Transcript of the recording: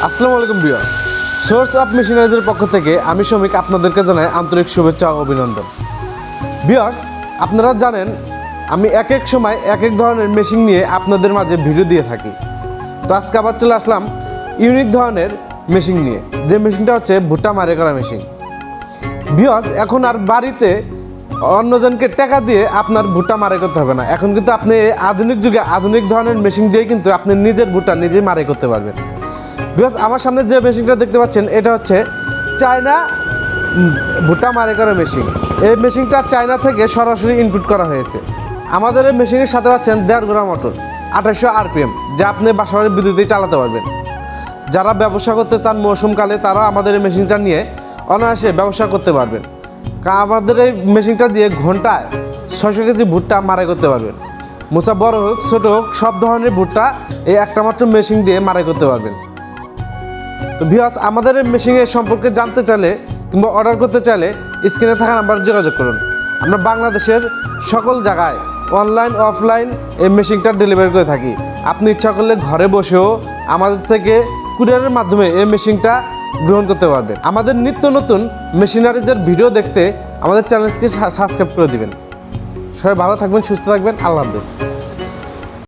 আসসালামু আলাইকুম viewer, source of মেশিনারিজের পক্ষ থেকে আমি শ্রমিক আপনাদেরকে জানাই আন্তরিক শুভেচ্ছা ও অভিনন্দন। ভিউয়ার্স, আপনারা জানেন আমি এক এক সময় এক এক ধরনের মেশিন নিয়ে আপনাদের মাঝে ভিডিও দিয়ে থাকি। তো আজকে আবার চলে আসলাম ইউনিক ধরনের মেশিন নিয়ে, যে মেশিনটা হচ্ছে ভুট্টা মারে করা মেশিন। ভিউয়ার্স, এখন আর বাড়িতে অন্যজনকে টাকা দিয়ে আপনার ভুট্টা মারাই করতে হবে না। এখন কিন্তু আপনি আধুনিক যুগে আধুনিক ধরনের মেশিন দিয়ে কিন্তু আপনি নিজের ভুট্টা নিজেই মারাই করতে পারবেন। বিকজ আমার সামনে যে মেশিনটা দেখতে পাচ্ছেন এটা হচ্ছে চায়না ভুট্টা মারাই করা মেশিন। এই মেশিনটা চায়না থেকে সরাসরি ইনপুট করা হয়েছে। আমাদের এই মেশিনের সাথে পাচ্ছেন 1.5 গোড়া মোটর 2800 RPM, যা আপনি বাসাবাড়ির বিদ্যুতেই চালাতে পারবেন। যারা ব্যবসা করতে চান মৌসুমকালে, তারা আমাদের এই মেশিনটা নিয়ে অনায়াসে ব্যবসা করতে পারবেন। আমাদের এই মেশিনটা দিয়ে ঘন্টায় 600 কেজি ভুট্টা মারাই করতে পারবেন। মোচা বড় হোক ছোটো হোক, সব ধরনের ভুট্টা এই একটা মাত্র মেশিন দিয়ে মারাই করতে পারবেন। তো ভিউয়ার্স, আমাদের এই মেশিনের সম্পর্কে জানতে চাইলে কিংবা অর্ডার করতে চাইলে স্ক্রিনে থাকা নাম্বারে যোগাযোগ করুন। আমরা বাংলাদেশের সকল জায়গায় অনলাইন অফলাইন এই মেশিনটা ডেলিভারি করে থাকি। আপনি ইচ্ছা করলে ঘরে বসেও আমাদের থেকে কুরিয়ারের মাধ্যমে এই মেশিনটা গ্রহণ করতে পারবেন। আমাদের নিত্য নতুন মেশিনারিজের ভিডিও দেখতে আমাদের চ্যানেলকে সাবস্ক্রাইব করে দিবেন। সবাই ভালো থাকবেন, সুস্থ থাকবেন। আল্লাহ হাফেজ।